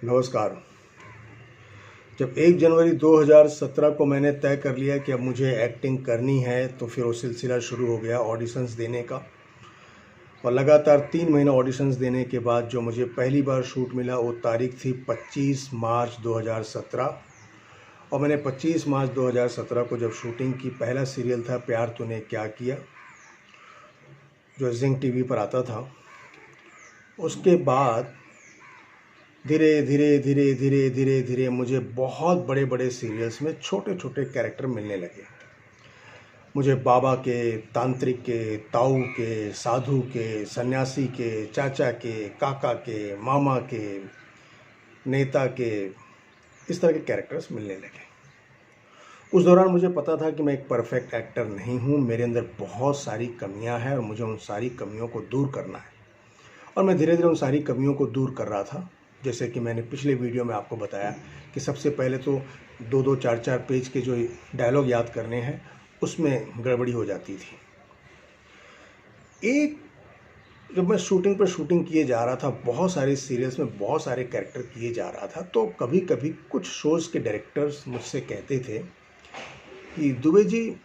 नमस्कार। जब 1 जनवरी 2017 को मैंने तय कर लिया कि अब मुझे एक्टिंग करनी है, तो फिर वो सिलसिला शुरू हो गया ऑडिशंस देने का। और लगातार 3 महीने ऑडिशंस देने के बाद जो मुझे पहली बार शूट मिला, वो तारीख थी 25 मार्च 2017। और मैंने 25 मार्च 2017 को जब शूटिंग की, पहला सीरियल था प्यार तूने क्या किया, जो जिंक टीवी पर आता था। उसके बाद धीरे धीरे धीरे धीरे धीरे धीरे मुझे बहुत बड़े बड़े सीरियल्स में छोटे छोटे कैरेक्टर मिलने लगे। मुझे बाबा के, तांत्रिक के, ताऊ के, साधु के, सन्यासी के, चाचा के, काका के, मामा के, नेता के, इस तरह के कैरेक्टर्स मिलने लगे। उस दौरान मुझे पता था कि मैं एक परफेक्ट एक्टर नहीं हूँ, मेरे अंदर बहुत सारी कमियाँ हैं और मुझे उन सारी कमियों को दूर करना है। और मैं धीरे धीरे उन सारी कमियों को दूर कर रहा था। जैसे कि मैंने पिछले वीडियो में आपको बताया कि सबसे पहले तो 2-2, 4-4 पेज के जो डायलॉग याद करने हैं, उसमें गड़बड़ी हो जाती थी। जब मैं शूटिंग पर शूटिंग किए जा रहा था, बहुत सारे सीरियल्स में बहुत सारे कैरेक्टर किए जा रहा था, तो कभी कभी कुछ शोज़ के डायरेक्टर्स मुझसे कहते थे कि दुबे जी,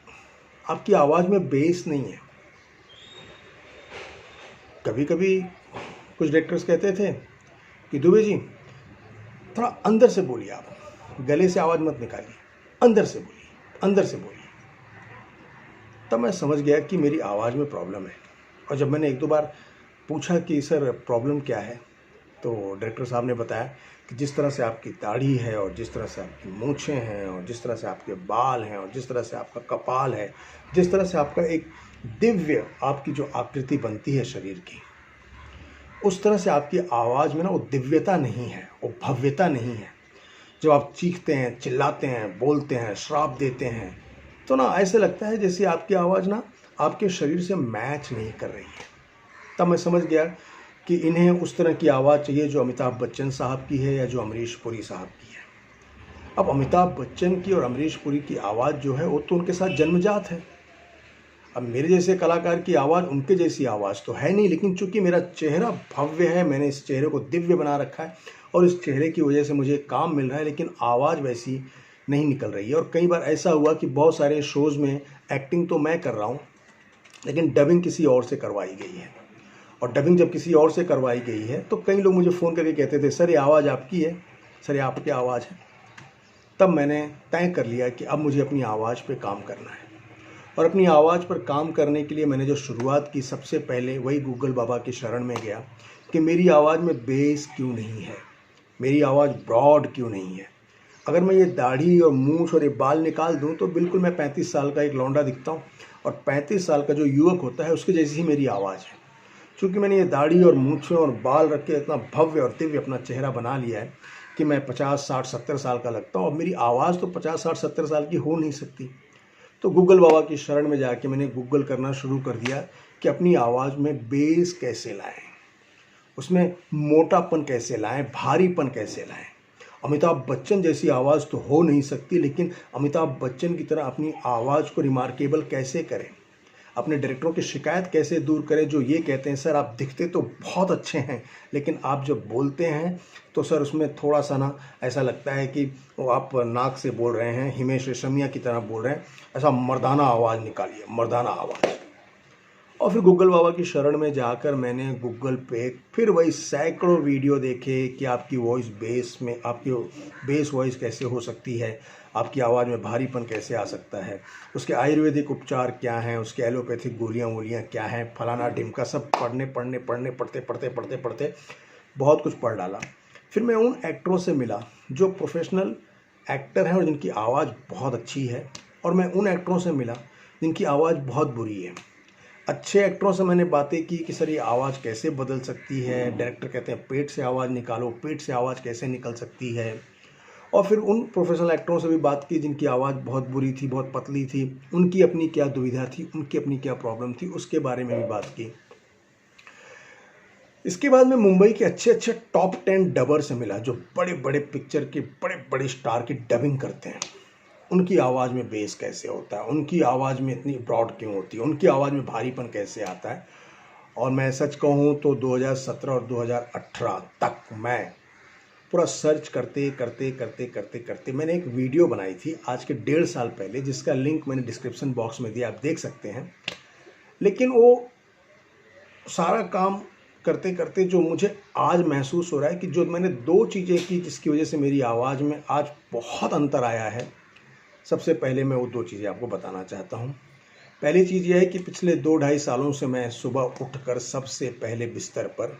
आपकी आवाज़ में बेस नहीं है। कभी कभी कुछ डायरेक्टर्स कहते थे कि दुबे जी, थोड़ा अंदर से बोलिए, आप गले से आवाज़ मत निकालिए, अंदर से बोलिए, अंदर से बोलिए। तब मैं समझ गया कि मेरी आवाज़ में प्रॉब्लम है। और जब मैंने 1-2 बार पूछा कि सर प्रॉब्लम क्या है, तो डायरेक्टर साहब ने बताया कि जिस तरह से आपकी दाढ़ी है और जिस तरह से आपकी मूँछें हैं और जिस तरह से आपके बाल हैं और जिस तरह से आपका कपाल है, जिस तरह से आपका एक दिव्य आपकी जो आकृति बनती है शरीर की, उस तरह से आपकी आवाज़ में ना वो दिव्यता नहीं है, वो भव्यता नहीं है। जब आप चीखते हैं, चिल्लाते हैं, बोलते हैं, श्राप देते हैं, तो ना ऐसे लगता है जैसे आपकी आवाज़ ना आपके शरीर से मैच नहीं कर रही है। तब मैं समझ गया कि इन्हें उस तरह की आवाज़ चाहिए जो अमिताभ बच्चन साहब की है या जो अमरीश पुरी साहब की है। अब अमिताभ बच्चन की और अमरीश पुरी की आवाज़ जो है, वो तो उनके साथ जन्मजात है। अब मेरे जैसे कलाकार की आवाज़ उनके जैसी आवाज़ तो है नहीं, लेकिन चूंकि मेरा चेहरा भव्य है, मैंने इस चेहरे को दिव्य बना रखा है और इस चेहरे की वजह से मुझे काम मिल रहा है, लेकिन आवाज़ वैसी नहीं निकल रही है। और कई बार ऐसा हुआ कि बहुत सारे शोज़ में एक्टिंग तो मैं कर रहा हूँ, लेकिन डबिंग किसी और से करवाई गई है। और डबिंग जब किसी और से करवाई गई है, तो कई लोग मुझे फ़ोन करके कहते थे, सर ये आवाज़ आपकी है, सर ये आपकी आवाज़ है। तब मैंने तय कर लिया कि अब मुझे अपनी आवाज़ पे काम करना है। और अपनी आवाज़ पर काम करने के लिए मैंने जो शुरुआत की, सबसे पहले वही गूगल बाबा की शरण में गया कि मेरी आवाज़ में बेस क्यों नहीं है, मेरी आवाज़ ब्रॉड क्यों नहीं है। अगर मैं ये दाढ़ी और मूंछ और ये बाल निकाल दूं, तो बिल्कुल मैं 35 साल का एक लौंडा दिखता हूं, और 35 साल का जो युवक होता है उसके जैसी ही मेरी आवाज़ है। चूँकि मैंने ये दाढ़ी और मूंछें और बाल रख के इतना भव्य और दिव्य अपना चेहरा बना लिया है कि मैं 50, 60, 70 साल का लगता हूँ, और मेरी आवाज़ तो 50, 60, 70 साल की हो नहीं सकती। तो गूगल बाबा की शरण में जाके मैंने गूगल करना शुरू कर दिया कि अपनी आवाज़ में बेस कैसे लाएं, उसमें मोटापन कैसे लाएं, भारीपन कैसे लाएं। अमिताभ बच्चन जैसी आवाज़ तो हो नहीं सकती, लेकिन अमिताभ बच्चन की तरह अपनी आवाज़ को रिमार्केबल कैसे करें, अपने डायरेक्टरों की शिकायत कैसे दूर करें जो ये कहते हैं, सर आप दिखते तो बहुत अच्छे हैं, लेकिन आप जब बोलते हैं तो सर उसमें थोड़ा सा ना ऐसा लगता है कि वो आप नाक से बोल रहे हैं, हिमेश रेशमिया की तरह बोल रहे हैं। ऐसा मर्दाना आवाज़ निकालिए, मर्दाना आवाज़। और फिर गूगल बाबा की शरण में जाकर मैंने गूगल पे फिर वही सैकड़ों वीडियो देखे कि आपकी वॉइस बेस में, आपकी बेस वॉइस कैसे हो सकती है, आपकी आवाज़ में भारीपन कैसे आ सकता है, उसके आयुर्वेदिक उपचार क्या हैं, उसके एलोपैथिक गोलियाँ वोलियाँ क्या हैं, फलाना ढिमका, सब पढ़ते बहुत कुछ पढ़ डाला। फिर मैं उन एक्टरों से मिला जो प्रोफेशनल एक्टर हैं और जिनकी आवाज़ बहुत अच्छी है, और मैं उन एक्टरों से मिला जिनकी आवाज़ बहुत बुरी है। अच्छे एक्टरों से मैंने बातें की कि सर ये आवाज़ कैसे बदल सकती है, डायरेक्टर कहते हैं पेट से आवाज़ निकालो, पेट से आवाज़ कैसे निकल सकती है। और फिर उन प्रोफेशनल एक्टरों से भी बात की जिनकी आवाज़ बहुत बुरी थी, बहुत पतली थी, उनकी अपनी क्या दुविधा थी, उनकी अपनी क्या प्रॉब्लम थी, उसके बारे में भी बात की। इसके बाद मैं मुंबई के अच्छे अच्छे टॉप 10 डबर से मिला जो बड़े बड़े पिक्चर के बड़े बड़े स्टार की डबिंग करते हैं। उनकी आवाज़ में बेस कैसे होता है, उनकी आवाज़ में इतनी ब्रॉड क्यों होती है, उनकी आवाज़ में भारीपन कैसे आता है। और मैं सच कहूँ तो 2017 और 2018 तक मैं पूरा सर्च करते करते करते करते करते मैंने एक वीडियो बनाई थी आज के 1.5 साल पहले, जिसका लिंक मैंने डिस्क्रिप्शन बॉक्स में दिया, आप देख सकते हैं। लेकिन वो सारा काम करते करते जो मुझे आज महसूस हो रहा है कि जो मैंने 2 चीज़ें की जिसकी वजह से मेरी आवाज़ में आज बहुत अंतर आया है। सबसे पहले मैं वो 2 चीज़ें आपको बताना चाहता हूँ। पहली चीज़ यह है कि पिछले 2-2.5 सालों से मैं सुबह उठकर सबसे पहले बिस्तर पर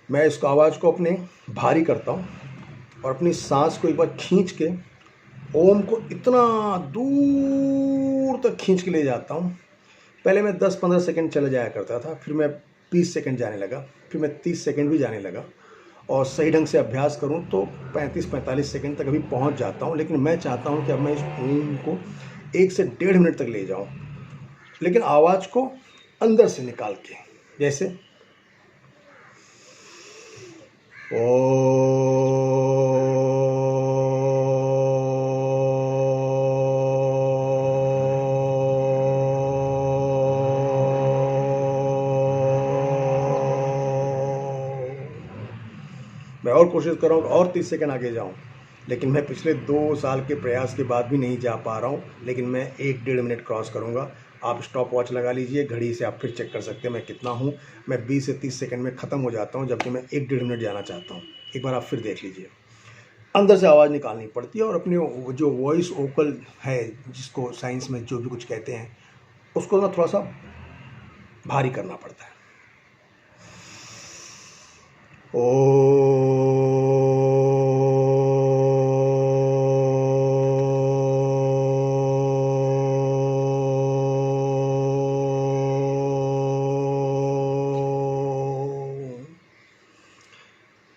मैं इसको आवाज़ को अपने भारी करता हूँ और अपनी सांस को एक बार खींच के ओम को इतना दूर तक खींच के ले जाता हूँ। पहले मैं 10-15 सेकंड चले जाया करता था, फिर मैं 20 सेकंड जाने लगा, फिर मैं 30 सेकंड भी जाने लगा, और सही ढंग से अभ्यास करूँ तो 35-45 सेकंड तक अभी पहुँच जाता हूँ। लेकिन मैं चाहता हूँ कि अब मैं इस ओम को 1 से 1.5 मिनट तक ले जाऊँ, लेकिन आवाज़ को अंदर से निकाल के, जैसे मैं और कोशिश कर रहा हूँ और 30 सेकंड आगे जाऊँ, लेकिन मैं पिछले 2 साल के प्रयास के बाद भी नहीं जा पा रहा हूँ। लेकिन मैं 1-1.5 मिनट क्रॉस करूँगा। आप स्टॉप वॉच लगा लीजिए, घड़ी से आप फिर चेक कर सकते हैं मैं कितना हूँ। मैं 20 से 30 सेकंड में ख़त्म हो जाता हूँ, जबकि मैं 1-1.5 मिनट जाना चाहता हूँ। एक बार आप फिर देख लीजिए। अंदर से आवाज़ निकालनी पड़ती है और अपने जो वॉइस वोकल है, जिसको साइंस में जो भी कुछ कहते हैं, उसको ना थोड़ा सा भारी करना पड़ता है।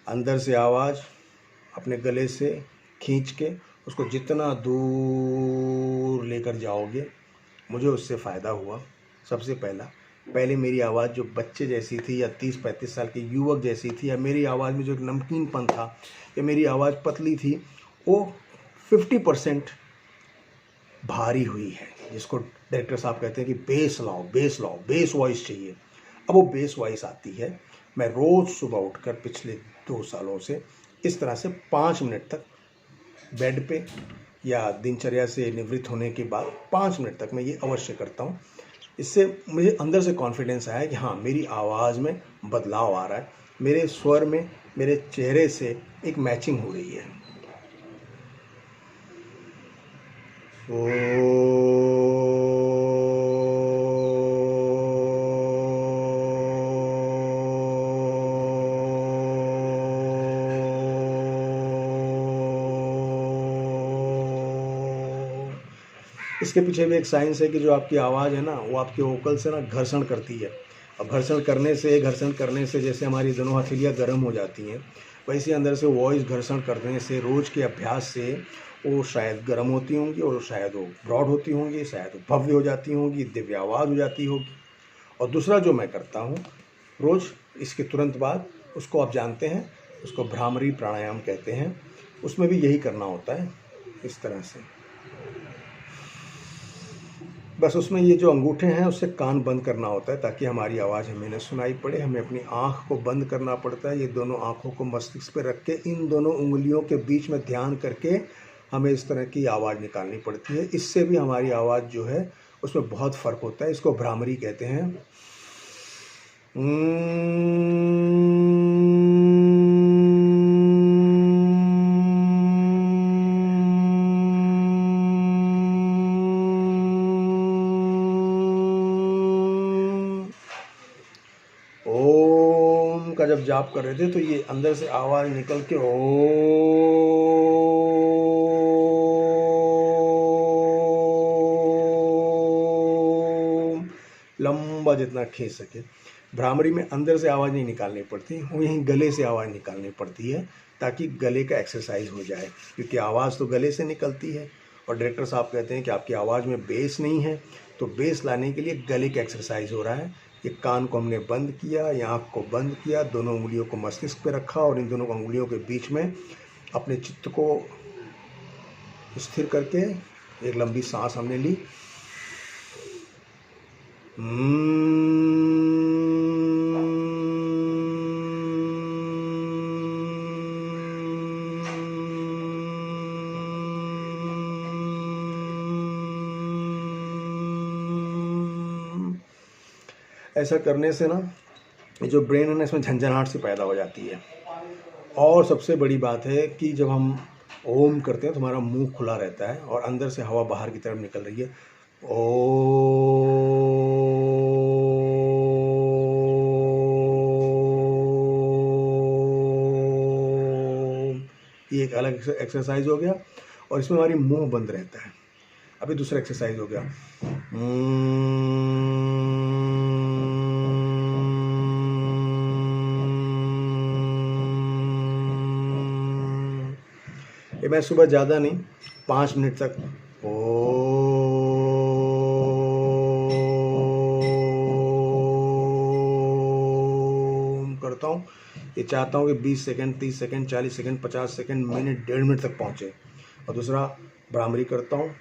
अंदर से आवाज़ अपने गले से खींच के उसको जितना दूर लेकर जाओगे, मुझे उससे फ़ायदा हुआ। सबसे पहले मेरी आवाज़ जो बच्चे जैसी थी या 30-35 साल के युवक जैसी थी, या मेरी आवाज़ में जो एक नमकीनपन था, या मेरी आवाज़ पतली थी, वो 50% भारी हुई है, जिसको डायरेक्टर साहब कहते हैं कि बेस लाओ, बेस वॉइस चाहिए। अब वो बेस वॉइस आती है। मैं रोज़ सुबह उठकर पिछले 2 सालों से इस तरह से 5 मिनट तक बेड पे या दिनचर्या से निवृत्त होने के बाद 5 मिनट तक मैं ये अवश्य करता हूँ। इससे मुझे अंदर से कॉन्फिडेंस आया कि हाँ, मेरी आवाज़ में बदलाव आ रहा है, मेरे स्वर में, मेरे चेहरे से एक मैचिंग हो रही है। इसके पीछे भी एक साइंस है कि जो आपकी आवाज़ है ना, वो आपके वोकल से ना घर्षण करती है। अब घर्षण करने से जैसे हमारी दोनों हथेलियाँ गर्म हो जाती हैं, वैसे अंदर से वॉइस घर्षण करने से, रोज़ के अभ्यास से वो शायद गर्म होती होंगी, और शायद वो ब्रॉड होती होंगी, शायद वो भव्य हो जाती होंगी, दिव्य आवाज़ हो जाती होगी। और दूसरा जो मैं करता हूँ रोज़, इसके तुरंत बाद, उसको आप जानते हैं, उसको भ्रामरी प्राणायाम कहते हैं। उसमें भी यही करना होता है, इस तरह से। बस उसमें ये जो अंगूठे हैं उससे कान बंद करना होता है ताकि हमारी आवाज़ हमें न सुनाई पड़े। हमें अपनी आँख को बंद करना पड़ता है। ये दोनों आँखों को मस्तिष्क पे रख के इन दोनों उंगलियों के बीच में ध्यान करके हमें इस तरह की आवाज़ निकालनी पड़ती है। इससे भी हमारी आवाज़ जो है उसमें बहुत फ़र्क होता है। इसको भ्रामरी कहते हैं। ओम का जब जाप कर रहे थे तो ये अंदर से आवाज़ निकल के ओम लंबा जितना खींच सके। भ्रामरी में अंदर से आवाज़ नहीं निकालनी पड़ती, वो यहीं गले से आवाज़ निकालनी पड़ती है ताकि गले का एक्सरसाइज हो जाए, क्योंकि आवाज़ तो गले से निकलती है। और डायरेक्टर साहब कहते हैं कि आपकी आवाज़ में बेस नहीं है, तो बेस लाने के लिए गले का एक्सरसाइज हो रहा है। ये कान को हमने बंद किया, ये आँख को बंद किया, दोनों उंगलियों को मस्तिष्क पे रखा और इन दोनों उंगलियों के बीच में अपने चित्त को स्थिर करके एक लंबी सांस हमने ली। ऐसा करने से ना ये जो ब्रेन है ना, इसमें झंझनाहट सी पैदा हो जाती है। और सबसे बड़ी बात है कि जब हम ओम करते हैं तो हमारा मुंह खुला रहता है और अंदर से हवा बाहर की तरफ निकल रही है। ओम, ये एक अलग एक्सरसाइज हो गया और इसमें हमारी मुंह बंद रहता है। अभी दूसरा एक्सरसाइज हो गया। ये मैं सुबह ज़्यादा नहीं 5 मिनट तक ओम करता हूँ। ये चाहता हूँ कि 20 second, 30 second, 40 second, 50 second, minute, 1.5 minute तक पहुँचे। और दूसरा भ्रामरी करता हूँ।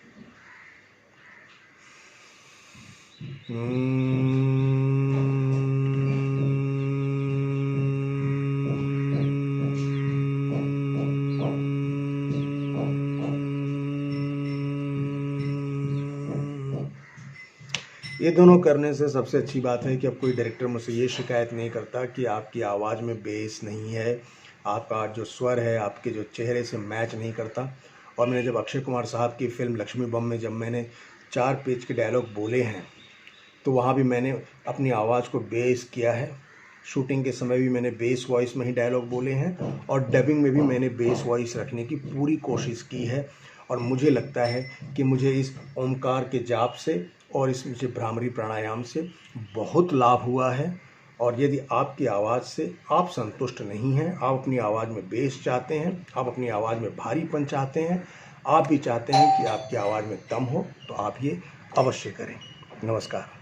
ये दोनों करने से सबसे अच्छी बात है कि अब कोई डायरेक्टर मुझसे ये शिकायत नहीं करता कि आपकी आवाज़ में बेस नहीं है, आपका जो स्वर है आपके जो चेहरे से मैच नहीं करता। और मैंने जब अक्षय कुमार साहब की फ़िल्म लक्ष्मी बम में जब मैंने 4 पेज के डायलॉग बोले हैं तो वहाँ भी मैंने अपनी आवाज़ को बेस किया है। शूटिंग के समय भी मैंने बेस वॉइस में ही डायलॉग बोले हैं और डबिंग में भी मैंने बेस वॉइस रखने की पूरी कोशिश की है। और मुझे लगता है कि मुझे इस ओमकार के जाप से और इस मुझे भ्रामरी प्राणायाम से बहुत लाभ हुआ है। और यदि आपकी आवाज़ से आप संतुष्ट नहीं हैं, आप अपनी आवाज़ में बेस चाहते हैं, आप अपनी आवाज़ में भारीपन चाहते हैं, आप भी चाहते हैं कि आपकी आवाज़ में दम हो, तो आप ये अवश्य करें। नमस्कार।